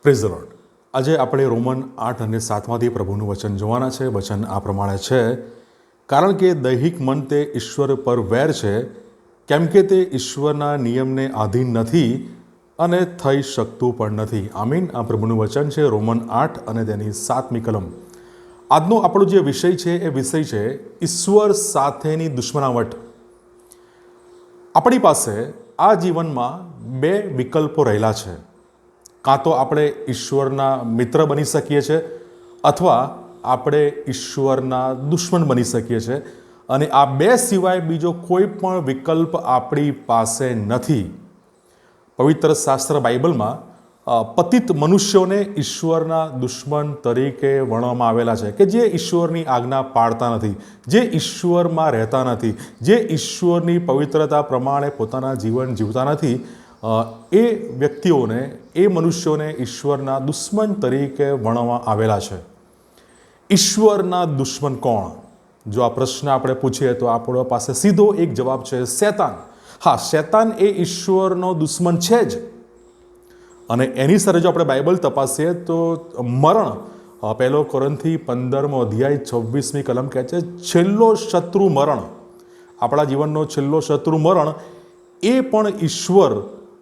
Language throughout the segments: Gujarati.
Praise the lord. આજે આપણે રોમન 8 અને 7માંથી પ્રભુનું વચન જોવાના છે. વચન આ પ્રમાણે છે, કારણ કે દૈહિક મન તે ઈશ્વર પર વેર છે, કેમ કે તે ઈશ્વરના નિયમને આધીન નથી અને થઈ શકતું પણ નથી. આમીન. આ પ્રભુનું વચન છે, રોમન 8 અને તેની 7મી કલમ. આજનો આપણો જે વિષય છે એ વિષય છે ઈશ્વર સાથેની દુશ્મનાવટ. આપણી પાસે આ જીવનમાં બે વિકલ્પો રહેલા છે. કાં તો આપણે ઈશ્વરના મિત્ર બની શકીએ છીએ અથવા આપણે ઈશ્વરના દુશ્મન બની શકીએ છીએ, અને આ બે સિવાય બીજો કોઈ પણ વિકલ્પ આપણી પાસે નથી. પવિત્ર શાસ્ત્ર બાઇબલમાં પતિત મનુષ્યોને ઈશ્વરના દુશ્મન તરીકે વર્ણવવામાં આવેલા છે, કે જે ઈશ્વરની આજ્ઞા પાળતા નથી, જે ઈશ્વરમાં રહેતા નથી, જે ઈશ્વરની પવિત્રતા પ્રમાણે પોતાના જીવન જીવતા નથી. એ વ્યક્તિઓને, એ મનુષ્યોને ઈશ્વરના દુશ્મન તરીકે વર્ણવવામાં આવેલા છે. ઈશ્વરના દુશ્મન કોણ? જો આ પ્રશ્ન આપણે પૂછીએ તો આપણા પાસે સીધો એક જવાબ છે, શૈતાન. હા, શૈતાન એ ઈશ્વરનો દુશ્મન છે જ. અને એની સાથે જો આપણે બાઇબલ તપાસીએ તો મરણ, 1 કોરિન્થી 15મો અધ્યાય 26મી કલમ કહે છે, છેલ્લો શત્રુ મરણ, આપણા જીવનનો છેલ્લો શત્રુ મરણ એ પણ ઈશ્વર,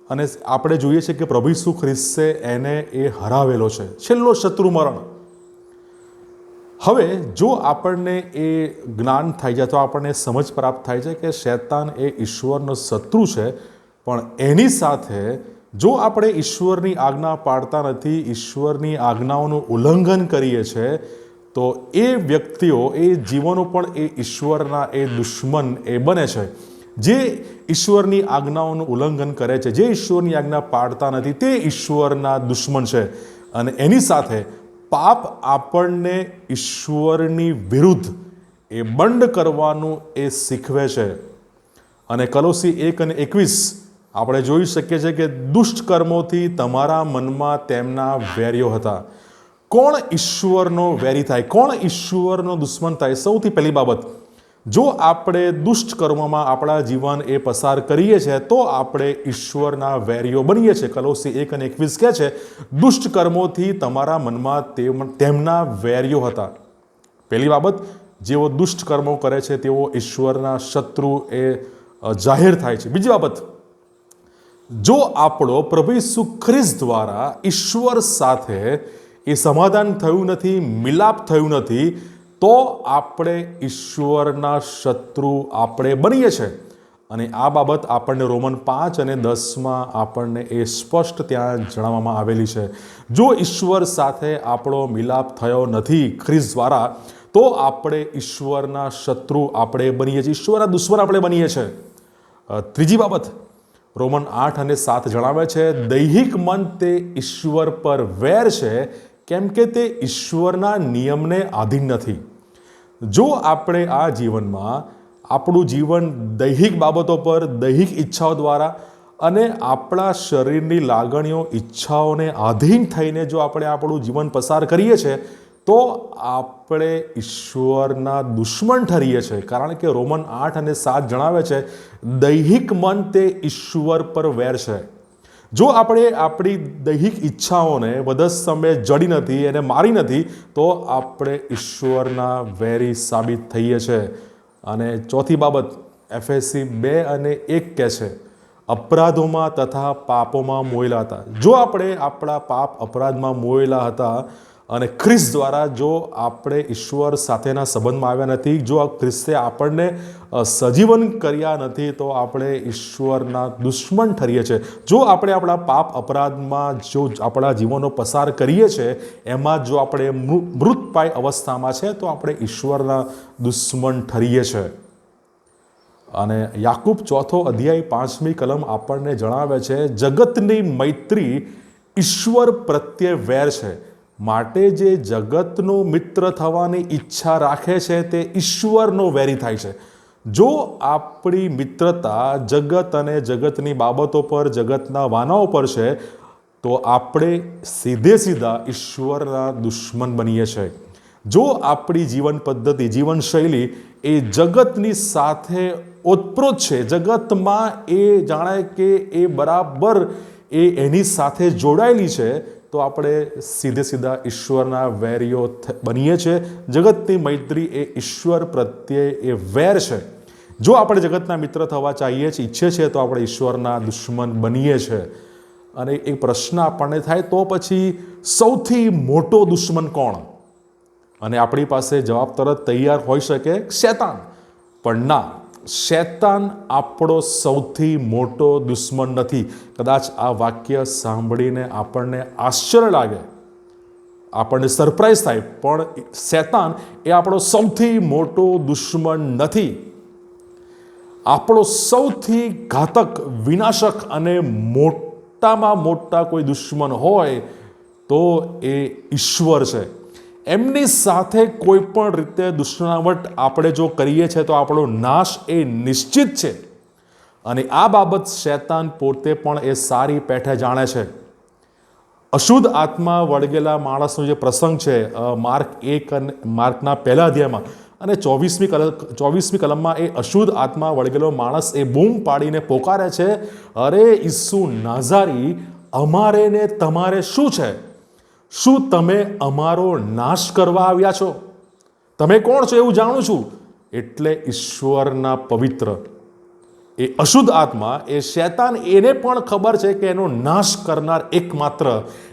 અને આપણે જોઈએ છીએ કે પ્રભુ ઈસુ ખ્રિસ્તે એને એ હરાવેલો છે, છેલ્લો શત્રુ મરણ. હવે જો આપણને એ જ્ઞાન થાય છે, તો આપણને સમજ પ્રાપ્ત થાય છે કે શૈતાન એ ઈશ્વરનો શત્રુ છે, પણ એની સાથે જો આપણે ઈશ્વરની આજ્ઞા પાળતા નથી, ઈશ્વરની આજ્ઞાઓનું ઉલ્લંઘન કરીએ છીએ, તો એ વ્યક્તિઓ, એ જીવનો પણ એ ઈશ્વરના એ દુશ્મન એ બને છે. જે ઈશ્વરની આજ્ઞાઓનું ઉલ્લંઘન કરે છે, જે ઈશ્વરની આજ્ઞા પાળતા નથી, તે ઈશ્વરના દુશ્મન છે. અને એની સાથે પાપ આપણને ઈશ્વરની વિરુદ્ધ એ બંધ કરવાનું એ શીખવે છે. અને કલોસી 1 અને 21 આપણે જોઈ શકીએ છીએ કે દુષ્ટ કર્મોથી તમારા મનમાં તેમના વેરીઓ હતા. કોણ ઈશ્વરનો વેરી થાય? કોણ ઈશ્વરનો દુશ્મન થાય? સૌથી પહેલી બાબત, જો આપણે દુષ્ટ કર્મોમાં આપણા જીવન એ પસાર કરીએ છીએ તો આપણે ઈશ્વરના વેરીઓ બનીએ છીએ. કલોસી 1 અને 21 કહે છે, દુષ્ટ કર્મોથી તમારા મનમાં તેમના વેરીઓ હતા. પહેલી બાબત, જેઓ દુષ્ટ કર્મો કરે છે તેઓ ઈશ્વરના શત્રુ એ જાહેર થાય છે. બીજી બાબત, જો આપણો પ્રભુ ઈસુ ખ્રિસ્ત દ્વારા ઈશ્વર સાથે એ સમાધાન થયું નથી, મિલાપ થયું નથી, તો આપણે ઈશ્વરના શત્રુ આપણે બનીએ છીએ. અને આ બાબત આપણને રોમન 5 અને 10માં આપણને એ સ્પષ્ટ ત્યાં જણાવવામાં આવેલી છે. જો ઈશ્વર સાથે આપણો મિલાપ થયો નથી ખ્રિસ્ત દ્વારા, તો આપણે ઈશ્વરના શત્રુ આપણે બનીએ છીએ, ઈશ્વરના દુશ્મન આપણે બનીએ છીએ. ત્રીજી બાબત, રોમન 8 અને 7 જણાવે છે, દૈહિક મન તે ઈશ્વર પર વેર છે, કેમ કે તે ઈશ્વરના નિયમને આધીન નથી. જો આપણે આ જીવનમાં આપણું જીવન દૈહિક બાબતો પર, દૈહિક ઈચ્છાઓ દ્વારા અને આપણા શરીરની લાગણીઓ, ઈચ્છાઓને આધીન થઈને જો આપણે આપણું જીવન પસાર કરીએ છીએ, તો આપણે ઈશ્વરના દુશ્મન ઠરીએ છીએ. કારણ કે રોમન 8 અને 7 જણાવે છે, દૈહિક મન તે ઈશ્વર પર વેર છે. જો આપણે આપણી દૈહિક ઈચ્છાઓને બધા સમયે જડી નથી, એને મારી નથી, તો આપણે ઈશ્વરના વેરી સાબિત થઈએ છીએ. અને ચોથી બાબત, એફએસી 2 અને 1 કહે છે, અપરાધોમાં તથા પાપોમાં મોયેલા હતા. જો આપણે આપણા પાપ અપરાધમાં મોયેલા હતા અને ખ્રિસ્ત દ્વારા જો આપણે ઈશ્વર સાથેના સંબંધમાં આવ્યા નથી, જો આ ખ્રિસ્તે આપણને સજીવન કર્યા નથી, તો આપણે ઈશ્વરના દુશ્મન ઠરીએ છીએ. જો આપણે આપણા પાપ અપરાધમાં જો આપણા જીવનો પસાર કરીએ છીએ, એમાં જો આપણે મૃતપાય અવસ્થામાં છે, તો આપણે ઈશ્વરના દુશ્મન ઠરીએ છીએ. અને યાકૂબ 4 અધ્યાય 5મી કલમ આપણને જણાવે છે, જગતની મૈત્રી ઈશ્વર પ્રત્યે વેર છે, માટે જે જગતનો મિત્ર થવાની ઈચ્છા રાખે છે તે ઈશ્વરનો વેરી થાય છે. જો આપણી મિત્રતા જગત અને જગતની બાબતો પર, જગતના વાનાઓ પર છે, તો આપણે સીધા ઈશ્વરના દુશ્મન બનીએ છીએ. જો આપણી જીવન પદ્ધતિ, જીવનશૈલી એ જગતની સાથે ઓતપ્રોત છે, જગતમાં એ જાણે કે એ બરાબર એની સાથે જોડાયેલી છે, તો આપણે સીધે સીધા ઈશ્વરના વેરીઓ બનીએ છીએ. જગતની મૈત્રી એ ઈશ્વર પ્રત્યે એ વેર છે. જો આપણે જગતના મિત્ર થવા ચાહીએ છીએ, ઈચ્છીએ છીએ, તો આપણે ઈશ્વરના દુશ્મન બનીએ છીએ. અને એક પ્રશ્ન આપણને થાય, તો પછી સૌથી મોટો દુશ્મન કોણ? અને આપણી પાસે જવાબ તરત તૈયાર હોઈ શકે, શૈતાન. પણ ના, શૈતાન આપણો સૌથી મોટો દુશ્મન નથી. કદાચ આ વાક્ય સાંભળીને આપણને આશ્ચર્ય લાગે, આપણને સરપ્રાઈઝ થાય, પણ શૈતાન એ આપણો સૌથી મોટો દુશ્મન નથી. આપણો સૌથી ઘાતક, વિનાશક અને મોટામાં મોટા કોઈ દુશ્મન હોય તો એ ઈશ્વર છે. એમની સાથે કોઈ પણ રીતે દુશ્મનાવટ આપણે જો કરીએ છીએ તો આપણો નાશ એ નિશ્ચિત છે. અને આ બાબત શૈતાન પોતે પણ એ સારી પેઠે જાણે છે. અશુદ્ધ આત્મા વળગેલા માણસનો જે પ્રસંગ છે, માર્કના પહેલા અધ્યાયમાં અને 24મી કલમમાં, એ અશુદ્ધ આત્મા વળગેલો માણસ એ બૂમ પાડીને પોકારે છે, અરે ઈસુ નાઝારી, અમારે ને તમારે શું છે? શું તમે અમારો નાશ કરવા આવ્યા છો? તમે કોણ છો એવું જાણું છું. એટલે ઈશ્વરના પવિત્ર એ અશુદ્ધ આત્મા, એ શૈતાન, એને પણ ખબર છે કે એનો નાશ કરનાર એકમાત્ર,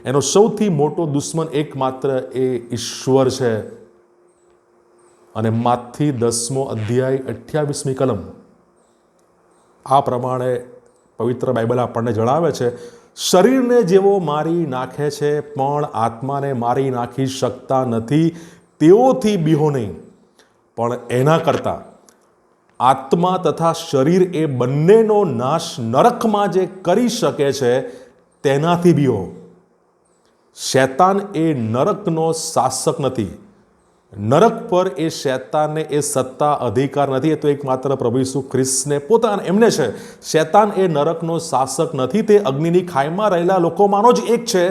એનો સૌથી મોટો દુશ્મન એકમાત્ર એ ઈશ્વર છે. અને માથી 10મો અધ્યાય 28મી કલમ આ પ્રમાણે પવિત્ર બાઇબલ આપણને જણાવે છે, શરીરને જેવો મારી નાખે છે પણ આત્માને મારી નાખી શકતા નથી, તેઓથી બીહો નહીં. પણ એના કરતાં આત્મા તથા શરીર એ બંનેનો નાશ નરકમાં જે કરી શકે છે તેનાથી બીહો. શૈતાન એ નરકનો શાસક નથી. નરક પર એ શૈતાનને એ સત્તા અધિકાર નથી. એ તો એકમાત્ર પ્રભુ ઈસુ ખ્રિસ્તને પોતાના એમને છે. શૈતાન એ નરકનો શાસક નથી. તે અગ્નિની ખાઈમાં રહેલા લોકોમાંનો જ એક છે,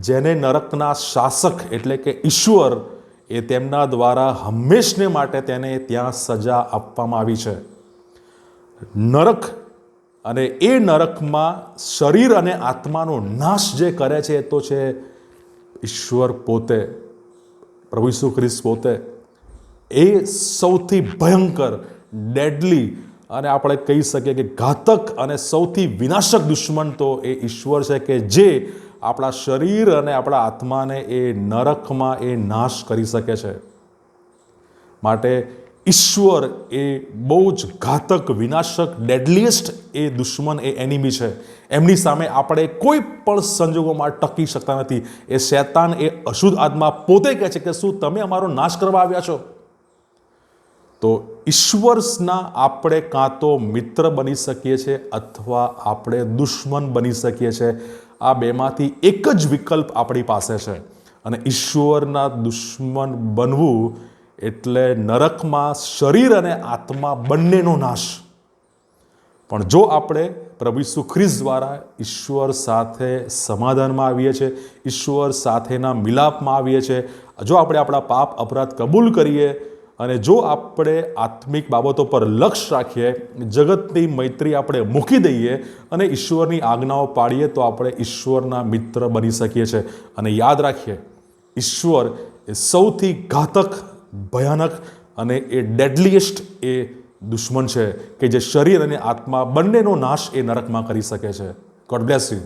જેને નરકના શાસક એટલે કે ઈશ્વર એ તેમના દ્વારા હંમેશને માટે તેને ત્યાં સજા આપવામાં આવી છે. નરક, અને એ નરકમાં શરીર અને આત્માનો નાશ જે કરે છે એ તો છે ઈશ્વર પોતે, પ્રભુ ઈસુ ખ્રિસ્ત પોતે. એ સૌથી ભયંકર, ડેડલી અને આપણે કહી શકીએ કે ઘાતક અને સૌથી વિનાશક દુશ્મન તો એ ઈશ્વર છે, કે જે આપણા શરીર અને આપણા આત્માને એ નરકમાં એ નાશ કરી શકે છે. માટે ઈશ્વર એ બહુ જ ઘાતક, વિનાશક, ડેડલીએસ્ટ એ દુશ્મન, એ એનિમી છે. એમની સામે આપણે કોઈ પણ સંજોગોમાં ટકી શકતા નથી. એ શૈતાન, એ અશુદ્ધ આત્મા પોતે કહે છે કે શું તમે અમારો નાશ કરવા આવ્યા છો? તો ઈશ્વરના આપણે કાં તો મિત્ર બની શકીએ છીએ અથવા આપણે દુશ્મન બની શકીએ છીએ. આ બેમાંથી એક જ વિકલ્પ આપણી પાસે છે. અને ઈશ્વરના દુશ્મન બનવું એટલે નરકમાં શરીર અને આત્મા બંનેનો નાશ. પણ જો આપણે પ્રભુ ઈસુ ખ્રિસ્ત દ્વારા ઈશ્વર સાથે સમાધાનમાં આવીએ છીએ, ઈશ્વર સાથેના મિલાપમાં આવીએ છીએ, જો આપણે આપણા પાપ અપરાધ કબૂલ કરીએ અને જો આપણે આત્મિક બાબતો પર લક્ષ્ય રાખીએ, જગતની મૈત્રી આપણે મૂકી દઈએ અને ઈશ્વરની આજ્ઞાઓ પાડીએ, તો આપણે ઈશ્વરના મિત્ર બની શકીએ છીએ. અને યાદ રાખીએ, ઈશ્વર એ સૌથી ઘાતક, ભયાનક અને એ ડેડલીએસ્ટ એ દુશ્મન છે, કે જે શરીર અને આત્મા બંનેનો નાશ એ નરકમાં કરી શકે છે. God bless you.